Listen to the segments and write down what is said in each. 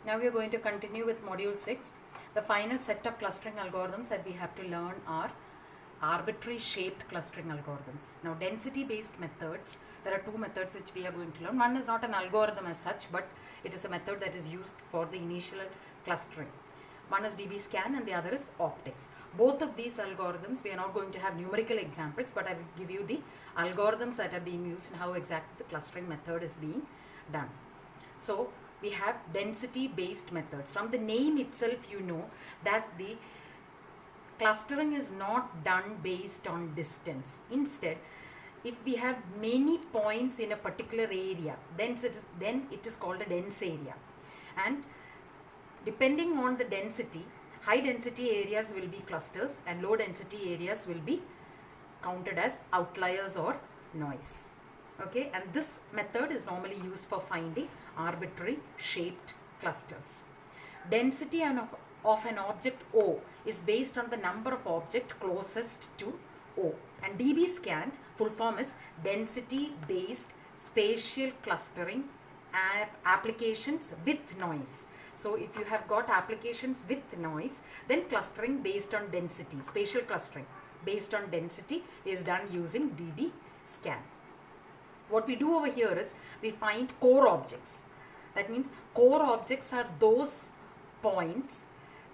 Now we are going to continue with module 6. The final set of clustering algorithms that we have to learn are arbitrary shaped clustering algorithms. Now density based methods, there are two methods which we are going to learn. One is not an algorithm as such, but it is a method that is used for the initial clustering. One is dbScan and the other is optics. Both of these algorithms, we are not going to have numerical examples, but I will give you the algorithms that are being used and how exactly the clustering method is being done. So we have density based methods. From the name itself you know that the clustering is not done based on distance. Instead, if we have many points in a particular area, then it is called a dense area. And depending on the density, high density areas will be clusters and low density areas will be counted as outliers or noise. Okay, and this method is normally used for finding arbitrary shaped clusters. Density of an object O is based on the number of objects closest to O. And dbScan, full form is density based spatial clustering applications with noise. So if you have got applications with noise, then clustering based on density, spatial clustering based on density is done using dbScan. What we do over here is we find core objects. That means core objects are those points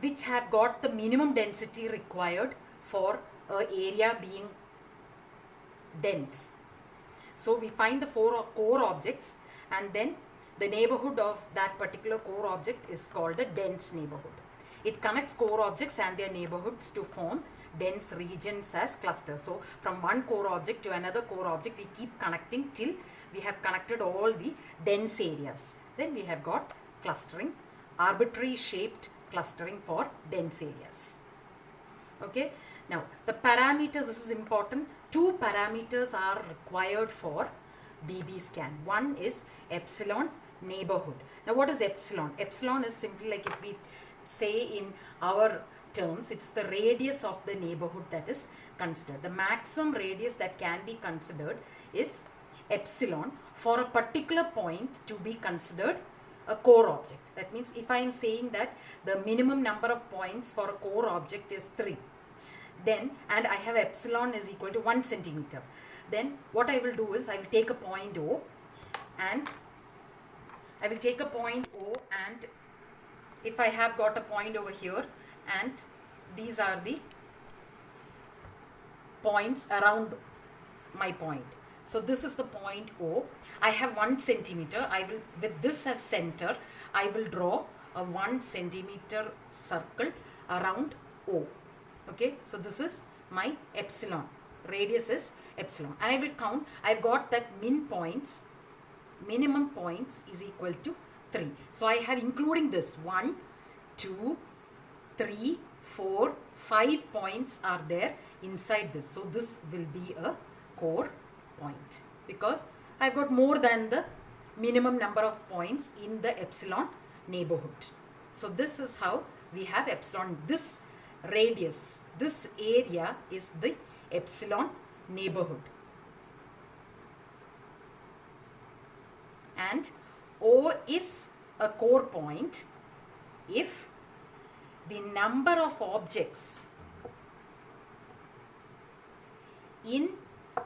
which have got the minimum density required for an area being dense. So we find the four core objects and then the neighborhood of that particular core object is called a dense neighborhood. It connects core objects and their neighborhoods to form dense regions as clusters. So from one core object to another core object we keep connecting till we have connected all the dense areas. Then we have got clustering, arbitrary shaped clustering for dense areas. Okay, now the parameters, this is important. Two parameters are required for dbScan. One is epsilon neighborhood. Now what is epsilon? Epsilon is simply like, if we say in our terms, it's the radius of the neighborhood that is considered. The maximum radius that can be considered is epsilon for a particular point to be considered a core object. That means if I am saying that the minimum number of points for a core object is 3, then, and I have epsilon is equal to 1 centimeter, then what I will do is I will take a point O and if I have got a point over here and these are the points around my point. So this is the point O. I have 1 centimeter. I will, with this as center, I will draw a 1 centimeter circle around O. Okay, so this is my epsilon. Radius is epsilon. And I will count. I've got that minimum points is equal to 3. So I have, including this, 1, 2, 3, 4, 5 points are there inside this. So this will be a core point because I've got more than the minimum number of points in the epsilon neighborhood. So this is how we have epsilon. This radius, this area is the epsilon neighborhood. And O is a core point if the number of objects in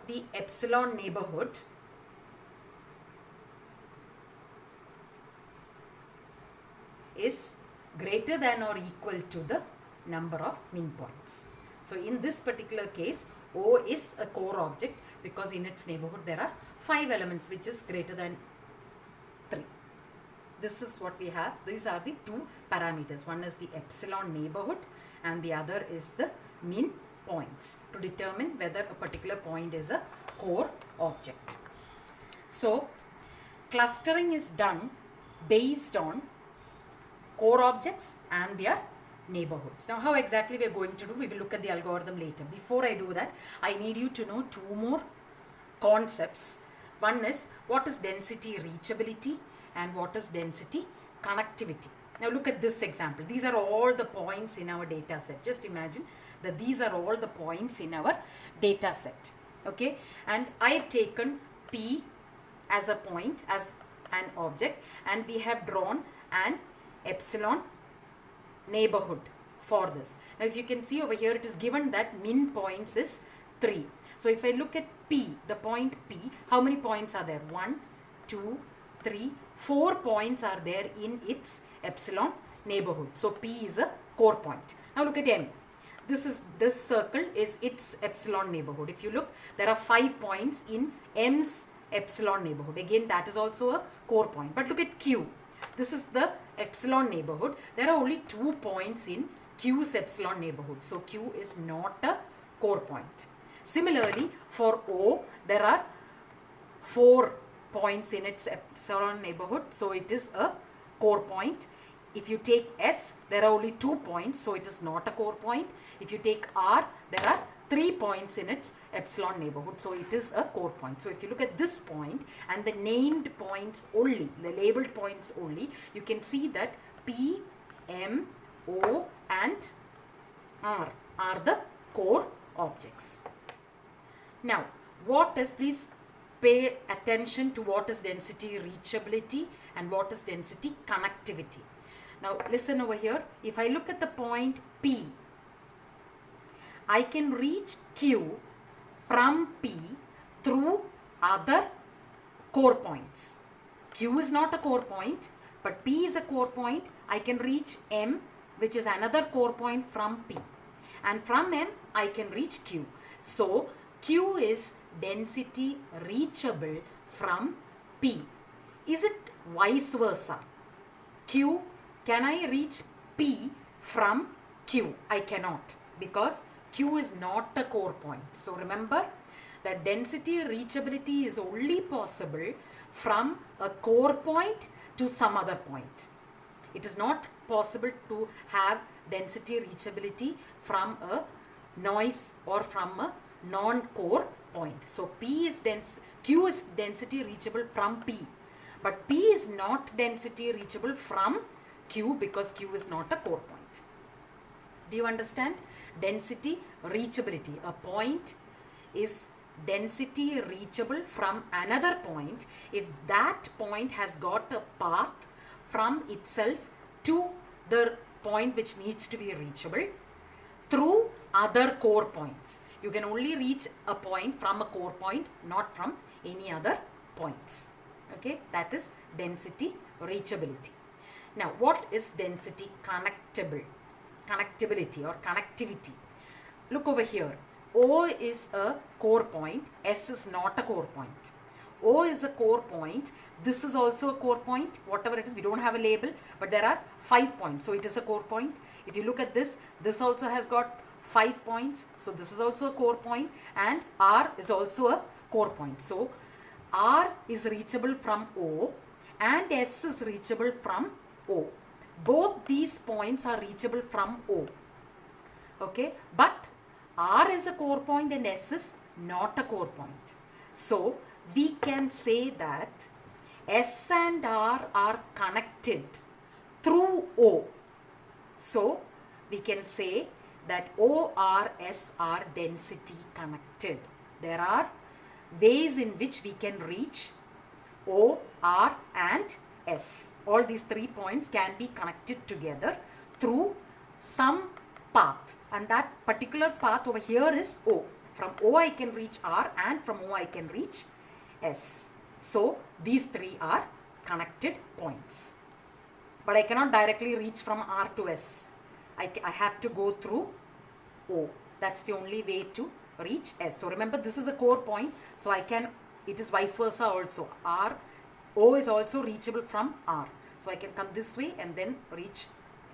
the epsilon neighborhood is greater than or equal to the number of min points. So in this particular case, O is a core object because in its neighborhood there are 5 elements which is greater than 3. This is what we have. These are the two parameters. One is the epsilon neighborhood and the other is the min points to determine whether a particular point is a core object. So clustering is done based on core objects and their neighborhoods. Now how exactly we are going to do, we will look at the algorithm later. Before I do that, I need you to know two more concepts. One is what is density reachability and what is density connectivity. Now look at this example. These are all the points in our data set. Just imagine that these are all the points in our data set. Okay, and I have taken P as a point, as an object, and we have drawn an epsilon neighborhood for this. Now if you can see over here, it is given that min points is 3. So if I look at P, the point P, how many points are there? 1, 2, 3, 4 points are there in its epsilon neighborhood. So P is a core point. Now look at M. This circle is its epsilon neighborhood. If you look, there are 5 points in M's epsilon neighborhood. Again, that is also a core point. But look at Q. This is the epsilon neighborhood. There are only 2 points in Q's epsilon neighborhood. So Q is not a core point. Similarly, for O, there are 4 points in its epsilon neighborhood. So it is a core point. If you take S, there are only 2 points. So it is not a core point. If you take R, there are 3 points in its epsilon neighborhood. So it is a core point. So if you look at this point and the named points only, the labeled points only, you can see that P, M, O and R are the core objects. Now, please pay attention to what is density reachability and what is density connectivity. Now, listen over here. If I look at the point P, I can reach Q from P through other core points. Q is not a core point, but P is a core point. I can reach M, which is another core point from P. And from M, I can reach Q. So, Q is density reachable from P. Is it vice versa? Q, can I reach P from Q? I cannot, because Q is not a core point. So remember that density reachability is only possible from a core point to some other point. It is not possible to have density reachability from a noise or from a non-core point. So Q is density reachable from P, but P is not density reachable from Q because Q is not a core point. Do you understand? Density reachability. A point is density reachable from another point if that point has got a path from itself to the point which needs to be reachable through other core points. You can only reach a point from a core point, not from any other points. Okay, that is density reachability. Now, what is density connectivity or connectivity? Look over here. O is a core point. S is not a core point. O is a core point. This is also a core point. Whatever it is, we don't have a label, but there are 5 points. So it is a core point. If you look at this also has got 5 points. So this is also a core point, and R is also a core point. So R is reachable from O and S is reachable from O. Both these points are reachable from O. Okay, but R is a core point and S is not a core point. So we can say that S and R are connected through O. So we can say that O, R, S are density connected. There are ways in which we can reach O, R and S. All these 3 points can be connected together through some path, and that particular path over here is O. From O I can reach R and from O I can reach S. So these 3 are connected points. But I cannot directly reach from R to S. I have to go through O. That's the only way to reach S. So remember, this is a core point. So it is vice versa also. O is also reachable from R. So I can come this way and then reach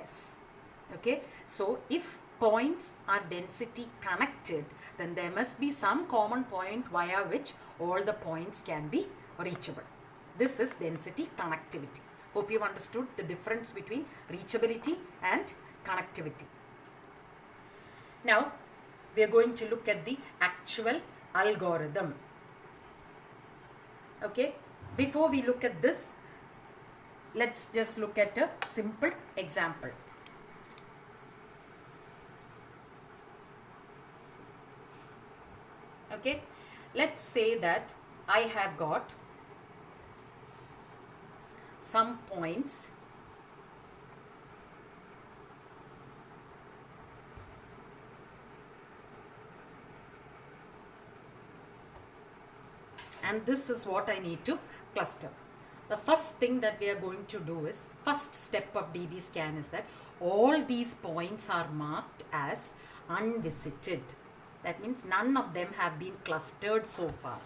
S. Okay. So if points are density connected, then there must be some common point via which all the points can be reachable. This is density connectivity. Hope you have understood the difference between reachability and connectivity. Now we are going to look at the actual algorithm. Okay, before we look at this, let's just look at a simple example. Okay, let's say that I have got some points and this is what I need to cluster. The first thing that we are going to do is, first step of DB scan is that all these points are marked as unvisited. That means none of them have been clustered so far.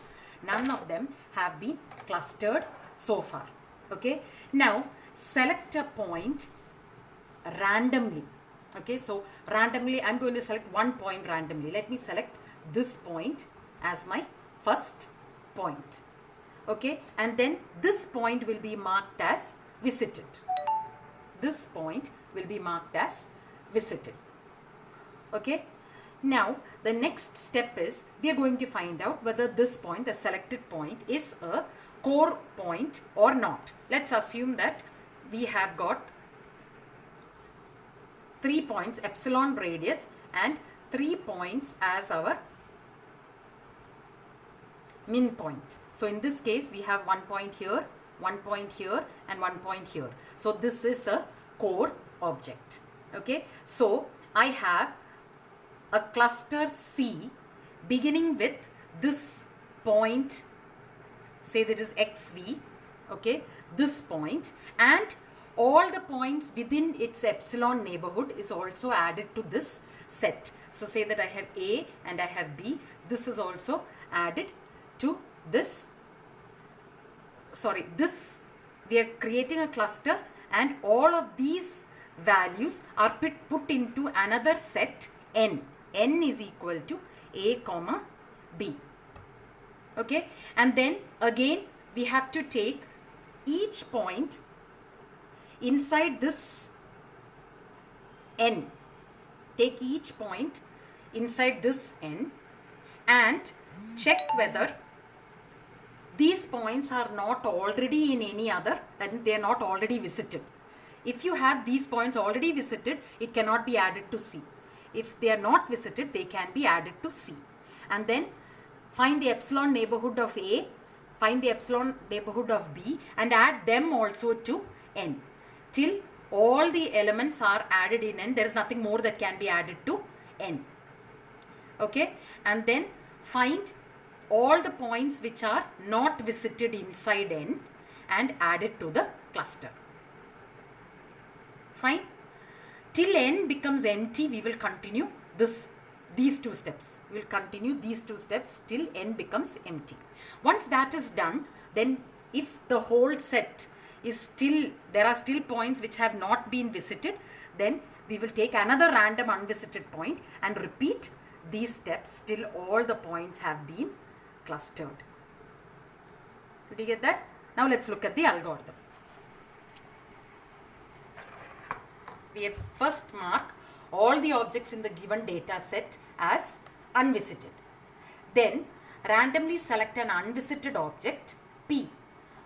None of them have been clustered so far. Okay. Now select a point randomly. Okay. So randomly I'm going to select one point randomly. Let me select this point as my first point. Okay. And then this point will be marked as visited. This point will be marked as visited. Okay. Now the next step is we are going to find out whether this point, the selected point, is a core point or not. Let's assume that we have got 3 points, epsilon radius, and 3 points as our min point. So in this case we have 1 point here, 1 point here, and 1 point here. So this is a core object. Okay. So I have a cluster C beginning with this point, say that is XV, okay, this point, and all the points within its epsilon neighborhood is also added to this set. So say that I have A and I have B, this is also added to this, this, we are creating a cluster, and all of these values are put into another set N. N is equal to A comma B. Okay. And then again we have to take each point inside this N. Take each point inside this N and check whether these points are not already in any other, that they are not already visited. If you have these points already visited, it cannot be added to C. If they are not visited, they can be added to C. And then find the epsilon neighborhood of A, find the epsilon neighborhood of B, and add them also to N. Till all the elements are added in N, there is nothing more that can be added to N. Okay. And then find all the points which are not visited inside N and add it to the cluster. Fine. Till N becomes empty, we will continue these two steps. We will continue these two steps till N becomes empty. Once that is done, then if the whole set is still, there are still points which have not been visited, then we will take another random unvisited point and repeat these steps till all the points have been clustered. Did you get that? Now let's look at the algorithm. We have first mark all the objects in the given data set as unvisited. Then randomly select an unvisited object P.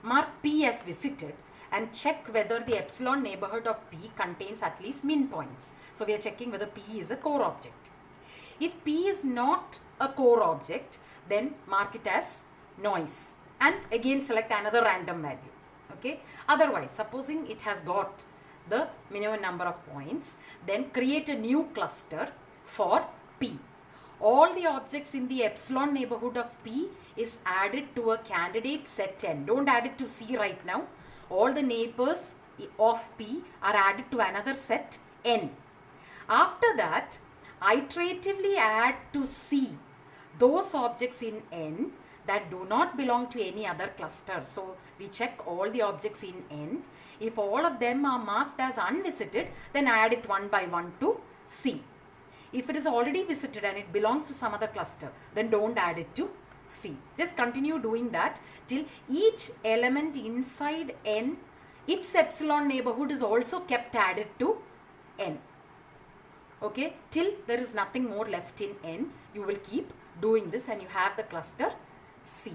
Mark P as visited and check whether the epsilon neighborhood of P contains at least min points. So we are checking whether P is a core object. If P is not a core object, then mark it as noise and again select another random value. Okay. Otherwise, supposing it has got the minimum number of points, then create a new cluster for P. All the objects in the epsilon neighborhood of P is added to a candidate set N. Don't add it to C right now. All the neighbors of P are added to another set N. After that, iteratively add to C those objects in N that do not belong to any other cluster. So we check all the objects in N. If all of them are marked as unvisited, then add it one by one to C. If it is already visited and it belongs to some other cluster, then don't add it to C. Just continue doing that till each element inside N, its epsilon neighborhood is also kept added to N. Okay, till there is nothing more left in N, you will keep doing this and you have the cluster C.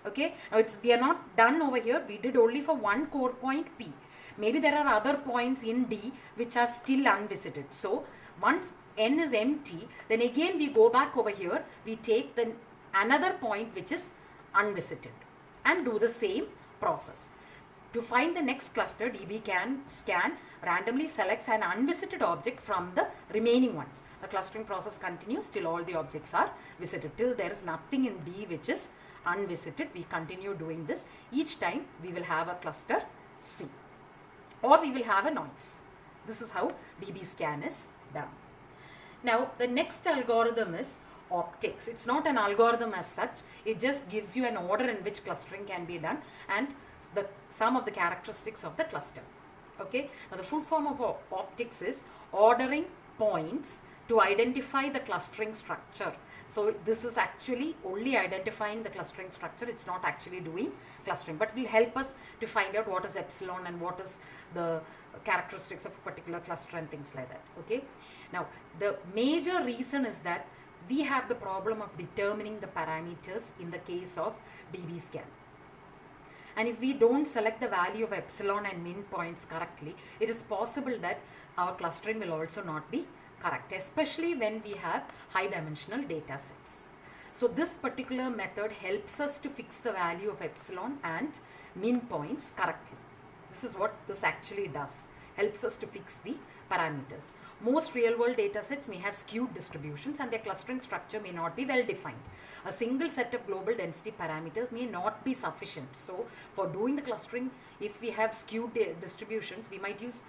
Okay, now we are not done over here. We did only for one core point P. Maybe there are other points in D which are still unvisited. So once N is empty, then again we go back over here. We take another point which is unvisited and do the same process. To find the next cluster, DB scan randomly selects an unvisited object from the remaining ones. The clustering process continues till all the objects are visited, till there is nothing in D which is unvisited. We continue doing this. Each time we will have a cluster C, or we will have a noise. This is how DB scan is done. Now the next algorithm is optics. It's not an algorithm as such. It just gives you an order in which clustering can be done and some of the characteristics of the cluster. Okay. Now the full form of optics is ordering points to identify the clustering structure. So this is actually only identifying the clustering structure. It's not actually doing clustering, but will help us to find out what is epsilon and what is the characteristics of a particular cluster and things like that. Okay. Now the major reason is that we have the problem of determining the parameters in the case of DB scan. And if we don't select the value of epsilon and min points correctly, it is possible that our clustering will also not be correct, especially when we have high dimensional data sets. So this particular method helps us to fix the value of epsilon and min points correctly. This is what this actually does, helps us to fix the parameters. Most real world data sets may have skewed distributions and their clustering structure may not be well defined. A single set of global density parameters may not be sufficient. So for doing the clustering, if we have skewed distributions, we might use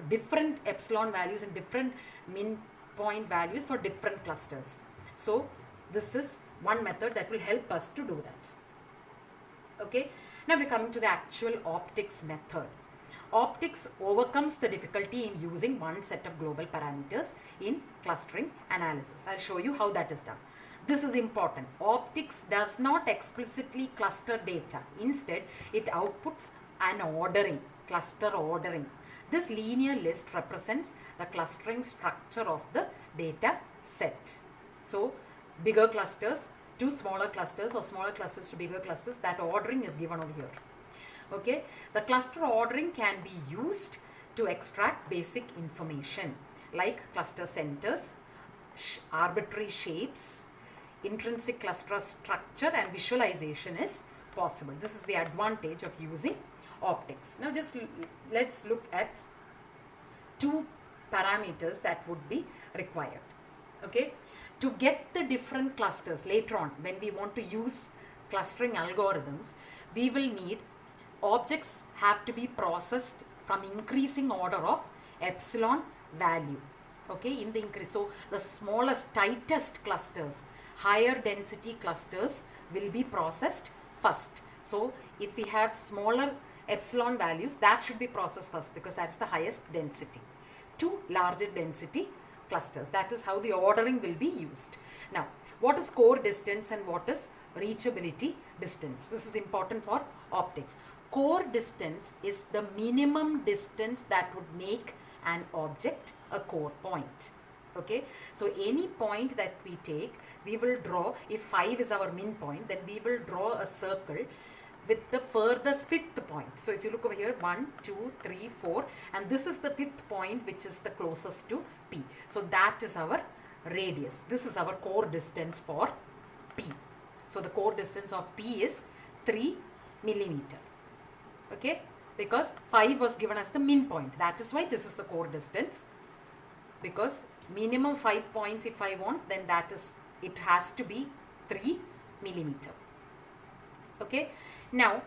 different epsilon values and different min point values for different clusters. So this is one method that will help us to do that. Okay. Now we're coming to the actual optics method. Optics overcomes the difficulty in using one set of global parameters in clustering analysis. I'll show you how that is done. This is important. Optics does not explicitly cluster data. Instead, it outputs an ordering, cluster ordering. This linear list represents the clustering structure of the data set. So, bigger clusters to smaller clusters or smaller clusters to bigger clusters, that ordering is given over here. Okay, the cluster ordering can be used to extract basic information like cluster centers, arbitrary shapes, intrinsic cluster structure, and visualization is possible. This is the advantage of using optics. Now just let's look at two parameters that would be required. Okay, to get the different clusters later on when we want to use clustering algorithms, we will need objects have to be processed from increasing order of epsilon value. Okay, in the increase. So the smallest, tightest clusters, higher density clusters will be processed first. So if we have smaller epsilon values, that should be processed first because that is the highest density. To larger density clusters. That is how the ordering will be used. Now, what is core distance and what is reachability distance? This is important for optics. Core distance is the minimum distance that would make an object a core point. Okay, so any point that we take, we will draw, if 5 is our min point, then we will draw a circle with the furthest fifth point. So if you look over here, 1, 2, 3, 4, and this is the fifth point which is the closest to P. So that is our radius. This is our core distance for P. So the core distance of P is 3 millimeter. Okay, because 5 was given as the min point. That is why this is the core distance, because minimum 5 points if I want, then that is, it has to be 3 millimeter. Okay, now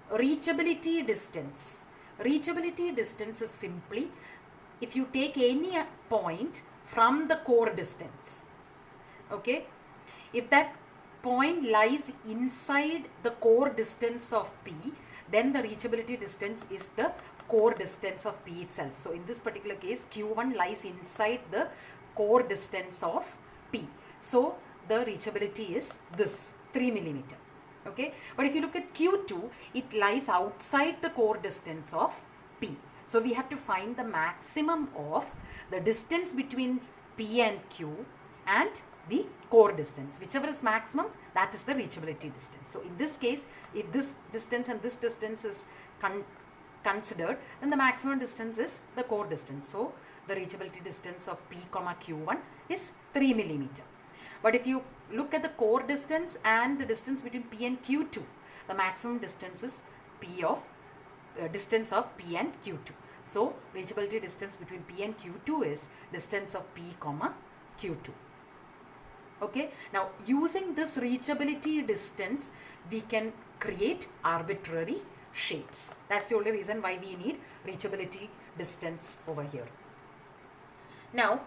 reachability distance. Reachability distance is simply if you take any point from the core distance. Okay, if that point lies inside the core distance of P, then the reachability distance is the core distance of P itself. So in this particular case, Q1 lies inside the core distance of P. So the reachability is this 3 millimeter. Okay, but if you look at Q2, it lies outside the core distance of P. So we have to find the maximum of the distance between P and Q and the core distance. Whichever is maximum, that is the reachability distance. So in this case, if this distance and this distance is considered, then the maximum distance is the core distance. So the reachability distance of P comma Q1 is 3 millimeter. But if you look at the core distance and the distance between P and Q2, the maximum distance is P of distance of P and Q2. So reachability distance between P and Q2 is distance of P comma Q2. Okay, now using this reachability distance, we can create arbitrary shapes. That's the only reason why we need reachability distance over here. Now,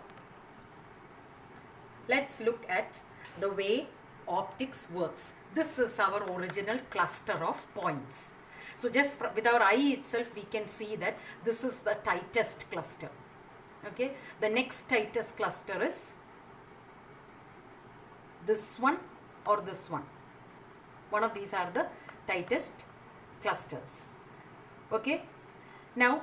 let's look at the way optics works. This is our original cluster of points. So just with our eye itself, we can see that this is the tightest cluster. Okay, the next tightest cluster is this one or this one. One of these are the tightest clusters. Okay, now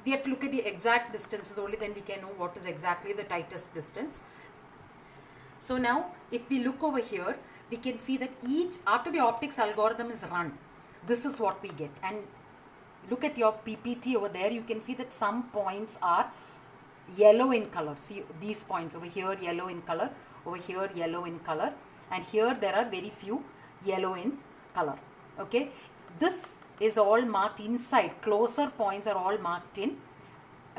we have to look at the exact distances, only then we can know what is exactly the tightest distance. So now if we look over here, we can see that after the optics algorithm is run, this is what we get. And look at your PPT over there, you can see that some points are yellow in color. See these points over here, yellow in color, over here yellow in color, and here there are very few yellow in color. Okay, this is all marked inside. Closer points are all marked in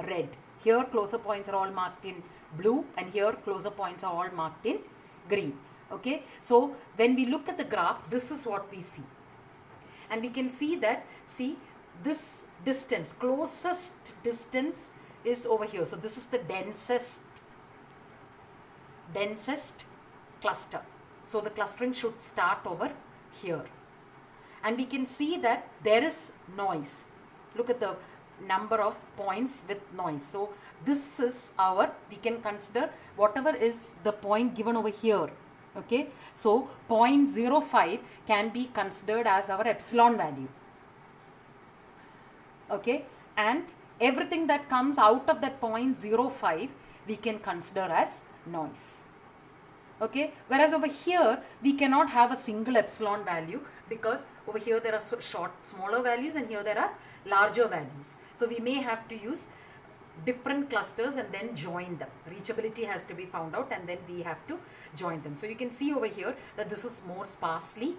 red. Here closer points are all marked in blue, and here closer points are all marked in green. Okay, so when we look at the graph, this is what we see, and we can see that, see this distance, closest distance is over here. So this is the densest cluster. So the clustering should start over here, and we can see that there is noise. Look at the number of points with noise. So this is we can consider whatever is the point given over here. Okay, so 0.05 can be considered as our epsilon value. Okay, and everything that comes out of that 0.05 we can consider as noise. Okay, whereas over here we cannot have a single epsilon value, because over here there are smaller values and here there are larger values. So we may have to use different clusters and then join them. Reachability has to be found out and then we have to join them. So you can see over here that this is more sparsely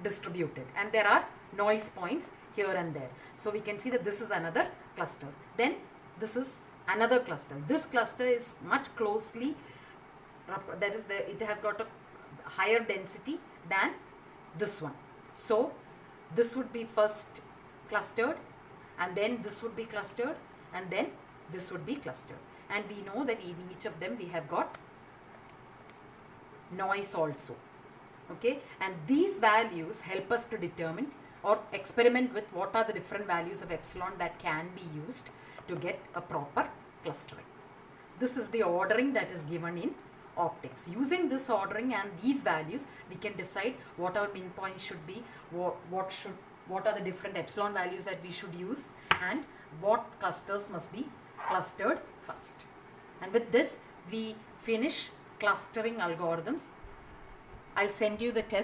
distributed and there are noise points here and there. So we can see that this is another cluster. Then this is another cluster. This cluster is much closely, that is, it has got a higher density than this one. So this would be first clustered, and then this would be clustered, and then this would be clustered. And we know that in each of them we have got noise also. Okay, and these values help us to determine or experiment with what are the different values of epsilon that can be used to get a proper clustering. This is the ordering that is given in optics. Using this ordering and these values, we can decide what our min points should be, what are the different epsilon values that we should use, and what clusters must be clustered first. And with this, we finish clustering algorithms. I'll send you the test.